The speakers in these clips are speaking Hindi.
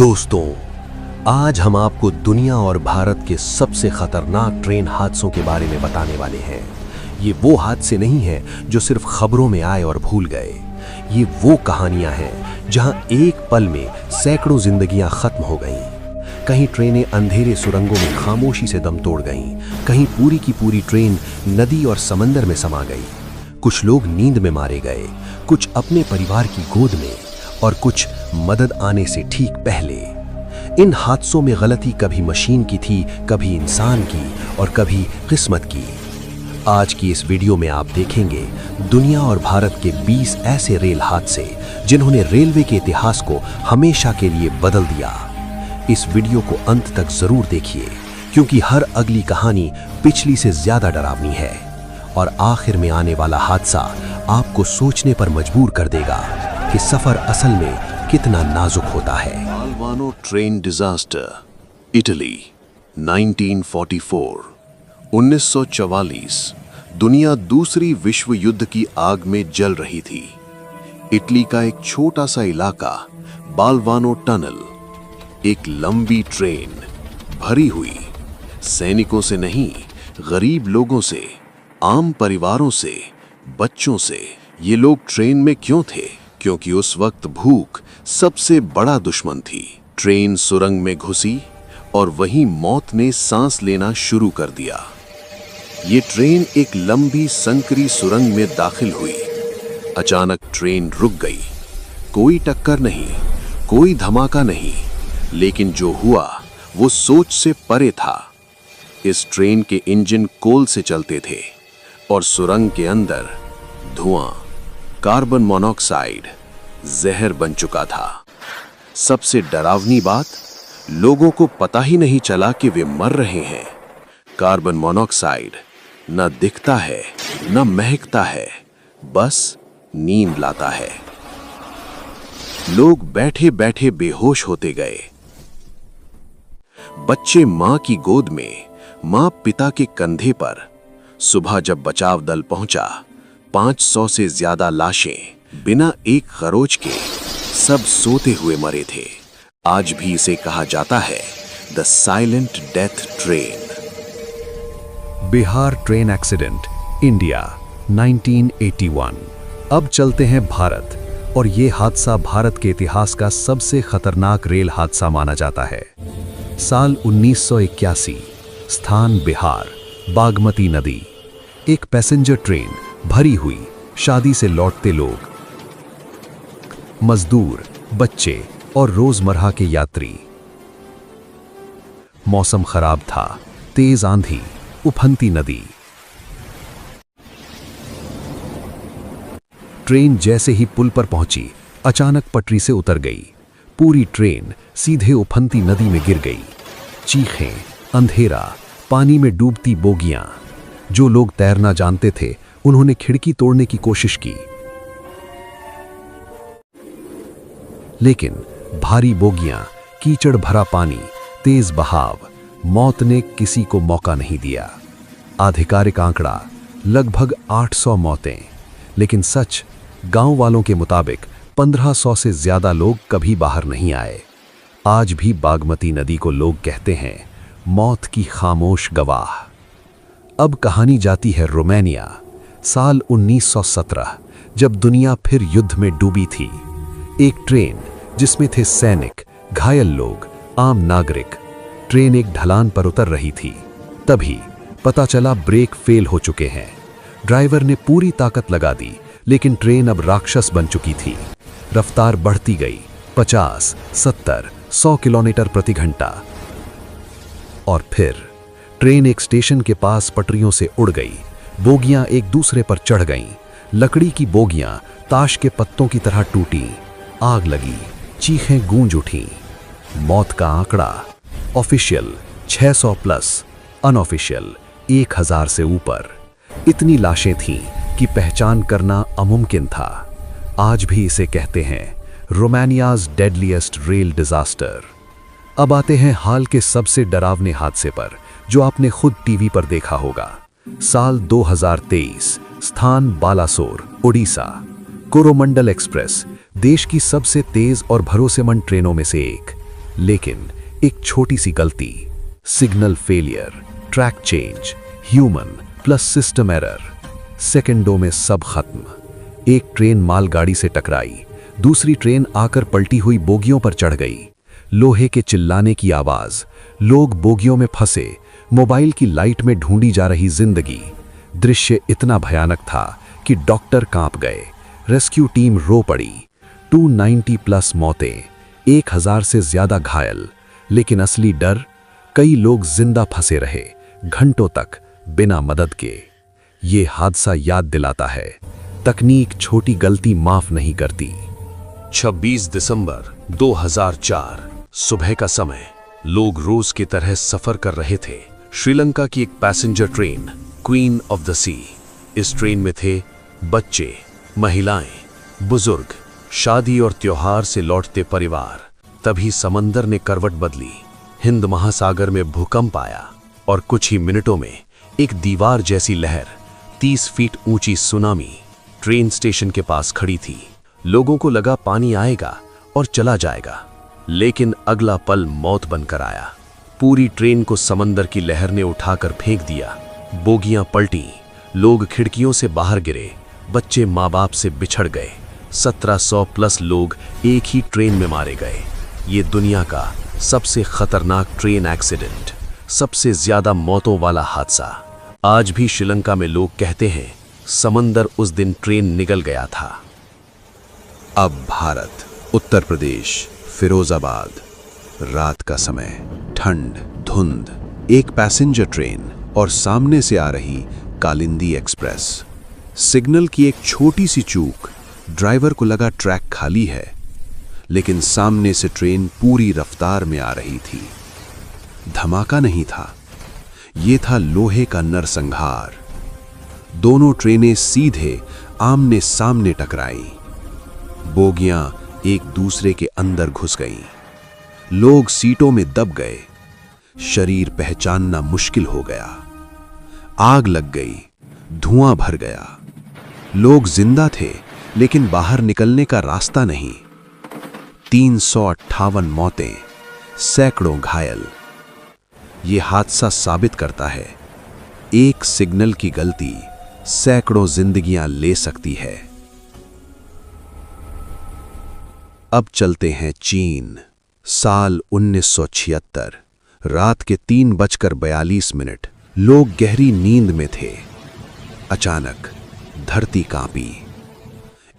दोस्तों, आज हम आपको दुनिया और भारत के सबसे खतरनाक ट्रेन हादसों के बारे में बताने वाले हैं। ये वो हादसे नहीं हैं जो सिर्फ खबरों में आए और भूल गए। ये वो कहानियां हैं जहां एक पल में सैकड़ों जिंदगियां खत्म हो गईं। कहीं ट्रेनें अंधेरे सुरंगों में खामोशी से दम तोड़ गईं, कहीं पूरी की पूरी ट्रेन नदी और समंदर में समा गई। कुछ लोग नींद में मारे गए, कुछ अपने परिवार की गोद में और कुछ मदद आने से ठीक पहले। इन हादसों में गलती कभी मशीन की थी, कभी इंसान की और कभी किस्मत की। आज की इस वीडियो में आप देखेंगे दुनिया और भारत के 20 ऐसे रेल हादसे जिन्होंने रेलवे के इतिहास को हमेशा के लिए बदल दिया। इस वीडियो को अंत तक जरूर देखिए, क्योंकि हर अगली कहानी पिछली से ज्यादा डरावनी है और आखिर में आने वाला हादसा आपको सोचने पर मजबूर कर देगा कि सफर असल में कितना नाजुक होता है। बालवानो ट्रेन डिजास्टर, इटली, 1944। 1944 दुनिया दूसरी विश्व युद्ध की आग में जल रही थी। इटली का एक छोटा सा इलाका, बालवानो टनल, एक लंबी ट्रेन भरी हुई, सैनिकों से नहीं, गरीब लोगों से, आम परिवारों से, बच्चों से। ये लोग ट्रेन में क्यों थे? क्योंकि उस वक्त भूख सबसे बड़ा दुश्मन थी। ट्रेन सुरंग में घुसी और वहीं मौत ने सांस लेना शुरू कर दिया। ये ट्रेन एक लंबी संकरी सुरंग में दाखिल हुई। अचानक ट्रेन रुक गई। कोई टक्कर नहीं, कोई धमाका नहीं, लेकिन जो हुआ वो सोच से परे था। इस ट्रेन के इंजन कोल से चलते थे और सुरंग के अंदर धुआं, कार्बन मोनोऑक्साइड जहर बन चुका था। सबसे डरावनी बात, लोगों को पता ही नहीं चला कि वे मर रहे हैं। कार्बन मोनोऑक्साइड न दिखता है, न महकता है, बस नींद लाता है। लोग बैठे बैठे बेहोश होते गए। बच्चे मां की गोद में, मां पिता के कंधे पर। सुबह जब बचाव दल पहुंचा, 500 से ज्यादा लाशें बिना एक खरोच के, सब सोते हुए मरे थे। आज भी इसे कहा जाता है the silent death train. Bihar train accident, India, 1981। अब चलते हैं भारत, और ये हादसा भारत के इतिहास का सबसे खतरनाक रेल हादसा माना जाता है। साल 1981, स्थान बिहार, बागमती नदी। एक पैसेंजर ट्रेन भरी हुई, शादी से लौटते लोग, मजदूर, बच्चे और रोजमर्रा के यात्री। मौसम खराब था, तेज आंधी, उफनती नदी। ट्रेन जैसे ही पुल पर पहुंची, अचानक पटरी से उतर गई। पूरी ट्रेन सीधे उफनती नदी में गिर गई। चीखें, अंधेरा, पानी में डूबती बोगियां। जो लोग तैरना जानते थे उन्होंने खिड़की तोड़ने की कोशिश की, लेकिन भारी बोगियां, कीचड़ भरा पानी, तेज बहाव, मौत ने किसी को मौका नहीं दिया। आधिकारिक आंकड़ा लगभग 800 मौतें, लेकिन सच, गांव वालों के मुताबिक 1500 से ज्यादा लोग कभी बाहर नहीं आए। आज भी बागमती नदी को लोग कहते हैं मौत की खामोश गवाह। अब कहानी जाती है रोमानिया। साल 1917, जब दुनिया फिर युद्ध में डूबी थी। एक ट्रेन जिसमें थे सैनिक, घायल लोग, आम नागरिक। ट्रेन एक ढलान पर उतर रही थी। तभी पता चला ब्रेक फेल हो चुके हैं। ड्राइवर ने पूरी ताकत लगा दी, लेकिन ट्रेन अब राक्षस बन चुकी थी। रफ्तार बढ़ती गई, 50, 70, 100 किलोमीटर प्रति घंटा। और फिर ट्रेन एक स्टेशन के पास पटरियों से उड़ गई। बोगियां एक दूसरे पर चढ़ गईं। लकड़ी की बोगियां ताश के पत्तों की तरह टूटी। आग लगी, चीखें गूंज उठीं। मौत का आंकड़ा ऑफिशियल 600 प्लस, अनऑफिशियल 1000 से ऊपर। इतनी लाशें थीं कि पहचान करना अमुमकिन था। आज भी इसे कहते हैं रोमानियाज डेडलीस्ट रेल डिजास्टर। अब आते हैं हाल के सबसे डरावने हादसे पर, जो आपने खुद टीवी पर देखा होगा। साल 2023, स्थान बालासोर, ओडिशा। कोरोमंडल एक्सप्रेस देश की सबसे तेज और भरोसेमंद ट्रेनों में से एक। लेकिन एक छोटी सी गलती, signal failure, track change, human plus system error, सेकंडों में सब खत्म। एक ट्रेन मालगाड़ी से टकराई, दूसरी ट्रेन आकर पलटी हुई बोगियों पर चढ़ गई। लोहे के चिल्लाने की आवाज, लोग बोगियों में फंसे, मोबाइल की लाइट में ढूंढी जा रही जिंदगी। दृश्य इतना भयानक था कि डॉक्टर कांप गए, रेस्क्यू टीम रो पड़ी। 290 प्लस मौतें, 1000 से ज्यादा घायल। लेकिन असली डर, कई लोग जिंदा फंसे रहे घंटों तक बिना मदद के। ये हादसा याद दिलाता है, तकनीक छोटी गलती माफ नहीं करती। 26 दिसंबर 2004 सुबह का समय। लोग रोज की तरह सफर कर रहे थे। श्रीलंका की एक passenger train, Queen of the Sea. इस ट्रेन में थे बच्चे, महिलाएं, बुजुर्ग, शादी और त्योहार से लौटते परिवार। तभी समंदर ने करवट बदली। हिंद महासागर में भूकंप आया और कुछ ही मिनटों में एक दीवार जैसी लहर, 30 फीट ऊंची सुनामी ट्रेन स्टेशन के पास खड़ी थी। लोगों को लगा पानी आएगा और चला जाएगा, लेकिन अगला पल मौत बनकर आया। पूरी ट्रेन को समंदर की लहर ने उठाकर फेंक दिया। बोगियां पलटी, लोग खिड़कियों से बाहर गिरे, बच्चे माँ बाप से बिछड़ गए। 1700 प्लस लोग एक ही ट्रेन में मारे गए। ये दुनिया का सबसे खतरनाक ट्रेन एक्सीडेंट, सबसे ज्यादा मौतों वाला हादसा। आज भी श्रीलंका में लोग कहते हैं, समंदर उस दिन ट्रेन निगल गया था। अब भारत, उत्तर प्रदेश, फिरोजाबाद। रात का समय, ठंड, धुंध, एक पैसेंजर ट्रेन और सामने से आ रही कालिंदी एक्सप्रेस। सिग्नल की एक छोटी सी चूक, ड्राइवर को लगा ट्रैक खाली है, लेकिन सामने से ट्रेन पूरी रफ्तार में आ रही थी। धमाका नहीं था, ये था लोहे का नरसंहार। दोनों ट्रेनें सीधे आमने सामने टकराई। बोगियां एक दूसरे के अंदर घुस गईं। लोग सीटों में दब गए। शरीर पहचानना मुश्किल हो गया। आग लग गई, धुआं भर गया। लोग जिंदा थे, लेकिन बाहर निकलने का रास्ता नहीं। 358 मौतें, सैकड़ों घायल। यह हादसा साबित करता है, एक सिग्नल की गलती सैकड़ों जिंदगियां ले सकती है। अब चलते हैं चीन। साल 1976, रात के 3:42। लोग गहरी नींद में थे। अचानक धरती कांपी।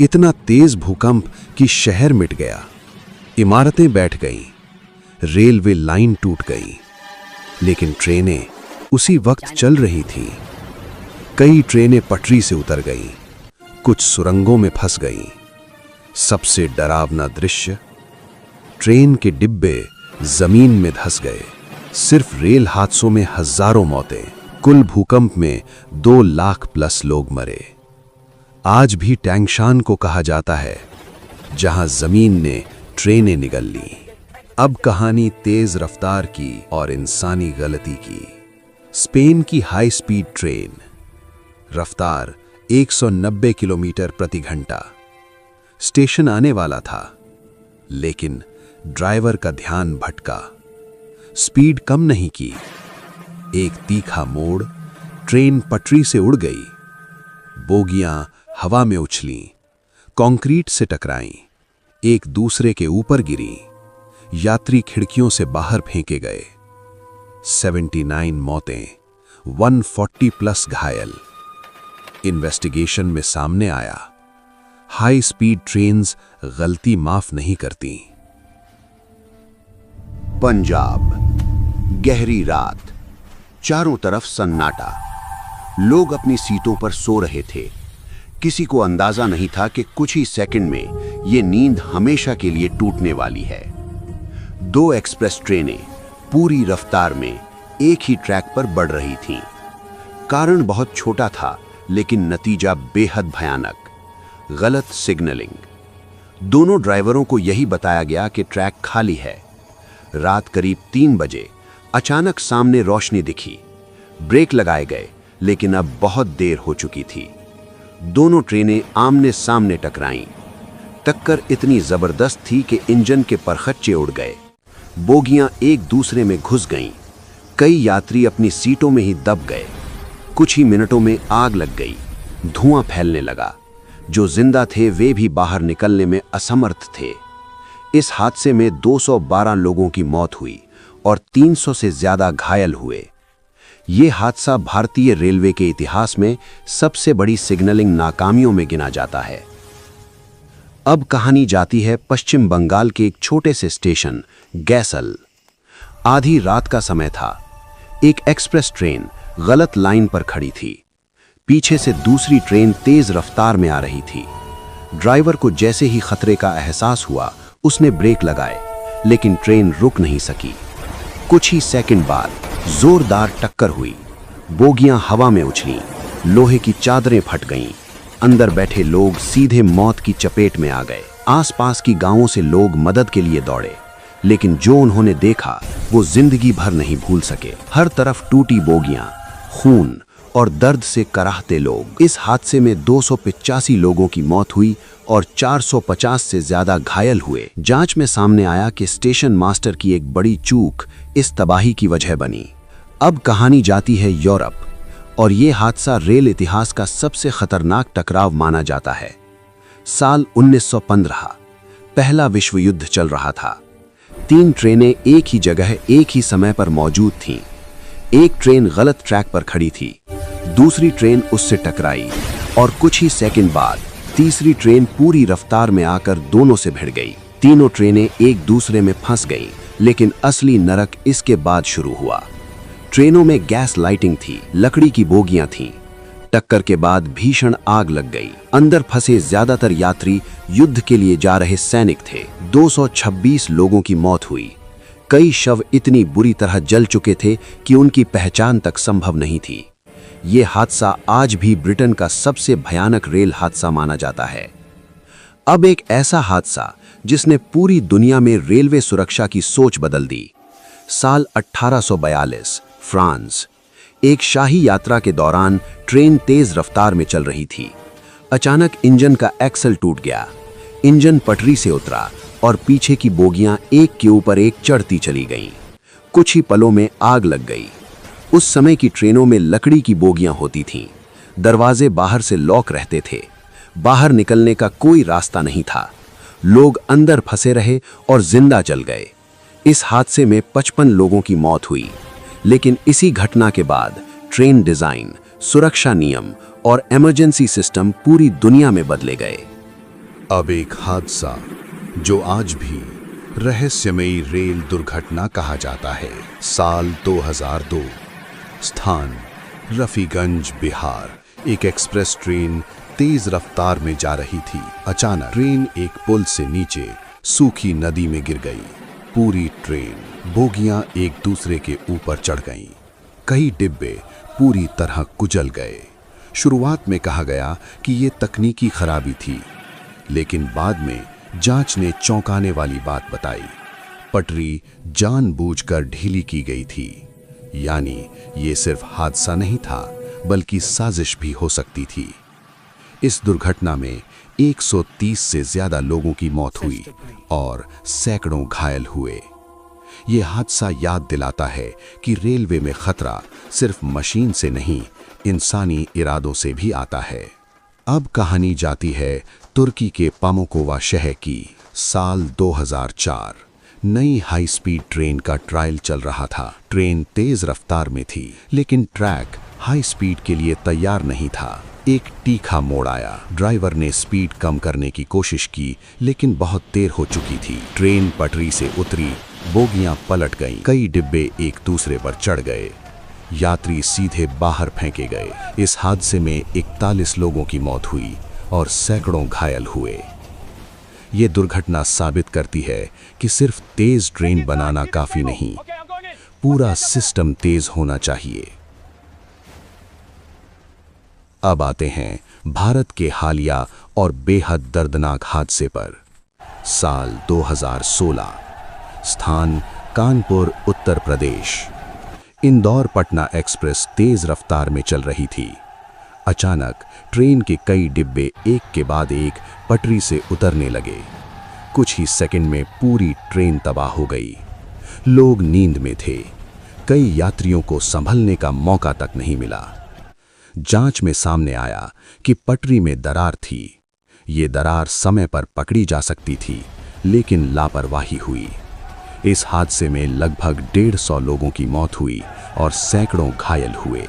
इतना तेज भूकंप कि शहर मिट गया। इमारतें बैठ गईं, रेलवे लाइन टूट गई। लेकिन ट्रेनें उसी वक्त चल रही थीं। कई ट्रेनें पटरी से उतर गईं, कुछ सुरंगों में फंस गईं। सबसे डरावना दृश्य, ट्रेन के डिब्बे जमीन में धंस गए। सिर्फ रेल हादसों में हजारों मौतें, कुल भूकंप में 2 लाख प्लस लोग मरे। आज भी टैंगशान को कहा जाता है, जहां जमीन ने ट्रेनें निगल ली। अब कहानी तेज रफ्तार की और इंसानी गलती की। स्पेन की हाई स्पीड ट्रेन, रफ्तार 190 किलोमीटर प्रति घंटा। स्टेशन आने वाला था, लेकिन ड्राइवर का ध्यान भटका। स्पीड कम नहीं की। एक तीखा मोड़, ट्रेन पटरी से उड़ गई। बोगियां हवा में उछलीं, कंक्रीट से टकराईं, एक दूसरे के ऊपर गिरी। यात्री खिड़कियों से बाहर फेंके गए। 79 मौतें, 140 प्लस घायल। इन्वेस्टिगेशन में सामने आया, हाई स्पीड ट्रेन्स गलती माफ नहीं करती। पंजाब, गहरी रात, चारों तरफ सन्नाटा। लोग अपनी सीटों पर सो रहे थे। किसी को अंदाजा नहीं था कि कुछ ही सेकंड में ये नींद हमेशा के लिए टूटने वाली है। 2 एक्सप्रेस ट्रेनें पूरी रफ्तार में एक ही ट्रैक पर बढ़ रही थीं। कारण बहुत छोटा था, लेकिन नतीजा बेहद भयानक। गलत सिग्नलिंग। दोनों ड्राइवरों को यही बताया गया कि ट्रैक खाली है। रात करीब 3 बजे अचानक सामने रोशनी दिखी। ब्रेक लगाए गए, लेकिन अब बहुत देर हो चुकी थी। दोनों ट्रेनें आमने सामने टकराईं। टक्कर इतनी जबरदस्त थी कि इंजन के परखच्चे उड़ गए। बोगियां एक दूसरे में घुस गईं। कई यात्री अपनी सीटों में ही दब गए। कुछ ही मिनटों में आग लग गई, धुआं फैलने लगा। जो जिंदा थे वे भी बाहर निकलने में असमर्थ थे। इस हादसे में 212 लोगों की मौत हुई और 300 से ज्यादा घायल हुए। ये हादसा भारतीय रेलवे के इतिहास में सबसे बड़ी सिग्नलिंग नाकामियों में गिना जाता है। अब कहानी जाती है पश्चिम बंगाल के एक छोटे से स्टेशन गैसल। आधी रात का समय था। एक एक्सप्रेस ट्रेन गलत लाइन पर खड़ी थी। पीछे से दूसरी ट्रेन तेज रफ्तार में आ रही थी। ड्राइवर को जैसे ही खतरे का एहसास हुआ, उसने ब्रेक लगाए, लेकिन ट्रेन रुक नहीं सकी। कुछ ही सेकंड बाद जोरदार टक्कर हुई। बोगियां हवा में उछलीं, लोहे की चादरें फट गईं। अंदर बैठे लोग सीधे मौत की चपेट में आ गए। आसपास की गांवों से लोग मदद के लिए दौड़े, लेकिन जो उन्होंने देखा वो जिंदगी भर नहीं भूल सके। हर तरफ टूटी बोगियां, खून और दर्द से कराहते लोग। इस हादसे में 285 लोगों की मौत हुई और 450 से ज्यादा घायल हुए। जांच में सामने आया कि स्टेशन मास्टर की एक बड़ी चूक इस तबाही की वजह बनी। अब कहानी जाती है यूरोप, और ये हादसा रेल इतिहास का सबसे खतरनाक टकराव माना जाता है। साल 1915, पहला विश्व युद्ध चल रहा था। 3 ट्रेनें एक ही जगह एक ही समय पर मौजूद थीं। एक ट्रेन गलत ट्रैक पर खड़ी थी, दूसरी ट्रेन उससे टकराई और कुछ ही सेकंड बाद तीसरी ट्रेन पूरी रफ्तार में आकर दोनों से भिड़ गई। तीनों ट्रेनें एक दूसरे में फंस गईं, लेकिन असली नरक इसके बाद शुरू हुआ। ट्रेनों में गैस लाइटिंग थी, लकड़ी की बोगियां थीं। टक्कर के बाद भीषण आग लग गई। अंदर फंसे ज्यादातर यात्री युद्ध के लिए जा रहे सैनिक थे। 226 लोगों की मौत हुई। कई शव इतनी बुरी तरह जल चुके थे कि उनकी पहचान तक संभव नहीं थी। ये हादसा आज भी ब्रिटेन का सबसे भयानक रेल हादसा माना जाता है। अब एक ऐसा हादसा जिसने पूरी दुनिया में रेलवे सुरक्षा की सोच बदल दी। साल 1842, फ्रांस। एक शाही यात्रा के दौरान ट्रेन तेज रफ्तार में चल रही थी। अचानक इंजन का एक्सल टूट गया। इंजन पटरी से उतरा और पीछे की बोगियां एक के ऊपर एक चढ़ती चली गईं। कुछ ही पलों में आग लग गई। उस समय की ट्रेनों में लकड़ी की बोगियां होती थीं। दरवाजे बाहर से लॉक रहते थे। बाहर निकलने का कोई रास्ता नहीं था। लोग अंदर फंसे रहे और जिंदा जल गए। इस हादसे में 55 लोगों की मौत हुई। लेकिन इसी घटना के बाद ट्रेन डिजाइन, सुरक्षा नियम और इमरजेंसी सिस्टम पूरी दुनिया में बदले गए। अब एक हादसा जो आज भी रहस्यमयी रेल दुर्घटना कहा जाता है। साल 2002, स्थान रफीगंज, बिहार। एक एक्सप्रेस ट्रेन तेज रफ्तार में जा रही थी। अचानक ट्रेन एक पुल से नीचे सूखी नदी में गिर गई। पूरी ट्रेन, बोगियां एक दूसरे के ऊपर चढ़ गईं। कई डिब्बे पूरी तरह कुचल गए। शुरुआत में कहा गया कि ये तकनीकी खराबी थी, लेकिन बाद में जांच ने चौंकाने वाली बात बताई। पटरी जानबूझकर ढीली की गई थी। यानी ये सिर्फ हादसा नहीं था, बल्कि साजिश भी हो सकती थी। इस दुर्घटना में 130 से ज्यादा लोगों की मौत हुई और सैकड़ों घायल हुए। ये हादसा याद दिलाता है कि रेलवे में खतरा सिर्फ मशीन से नहीं, इंसानी इरादों से भी आता है। अब कहानी जाती है तुर्की के पामुकोवा शहर की। साल 2004, नई हाई स्पीड ट्रेन का ट्रायल चल रहा था। ट्रेन तेज रफ्तार में थी, लेकिन ट्रैक हाई स्पीड के लिए तैयार नहीं था। एक तीखा मोड़ आया। ड्राइवर ने स्पीड कम करने की कोशिश की, लेकिन बहुत देर हो चुकी थी। ट्रेन पटरी से उतरी, बोगियां पलट गईं। कई डिब्बे एक दूसरे पर चढ़ गए। यात्री सीधे बाहर फेंके गए। इस हादसे में 41 लोगों की मौत हुई और सैकड़ों घायल हुए। ये दुर्घटना साबित करती है कि सिर्फ तेज ट्रेन बनाना काफी नहीं, पूरा सिस्टम तेज होना चाहिए। अब आते हैं भारत के हालिया और बेहद दर्दनाक हादसे पर। साल 2016, स्थान कानपुर, उत्तर प्रदेश। इंदौर पटना एक्सप्रेस तेज रफ्तार में चल रही थी। अचानक ट्रेन के कई डिब्बे एक के बाद एक पटरी से उतरने लगे। कुछ ही सेकंड में पूरी ट्रेन तबाह हो गई। लोग नींद में थे। कई यात्रियों को संभलने का मौका तक नहीं मिला। जांच में सामने आया कि पटरी में दरार थी। ये दरार समय पर पकड़ी जा सकती थी, लेकिन लापरवाही हुई। इस हादसे में लगभग 150 लोगों की मौत हुई और सैकड़ों घायल हुए।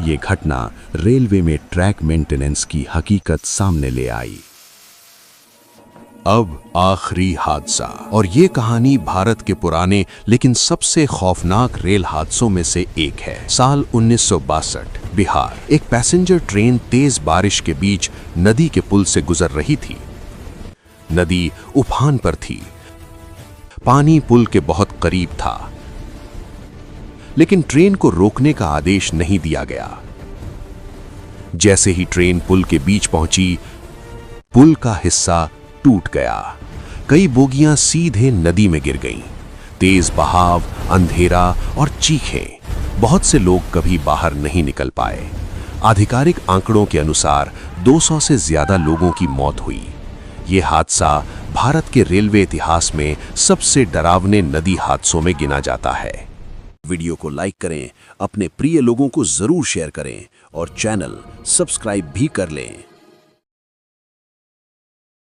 ये घटना रेलवे में ट्रैक मेंटेनेंस की हकीकत सामने ले आई। अब आखिरी हादसा, और ये कहानी भारत के पुराने लेकिन सबसे खौफनाक रेल हादसों में से एक है। साल 1962, बिहार। एक पैसेंजर ट्रेन तेज बारिश के बीच नदी के पुल से गुजर रही थी। नदी उफान पर थी, पानी पुल के बहुत करीब था, लेकिन ट्रेन को रोकने का आदेश नहीं दिया गया। जैसे ही ट्रेन पुल के बीच पहुंची, पुल का हिस्सा टूट गया। कई बोगियां सीधे नदी में गिर गईं। तेज बहाव, अंधेरा और चीखें, बहुत से लोग कभी बाहर नहीं निकल पाए। आधिकारिक आंकड़ों के अनुसार 200 से ज्यादा लोगों की मौत हुई। यह हादसा भारत के रेलवे इतिहास में सबसे डरावने नदी हादसों में गिना जाता है। वीडियो को लाइक करें, अपने प्रिय लोगों को जरूर शेयर करें और चैनल सब्सक्राइब भी कर लें।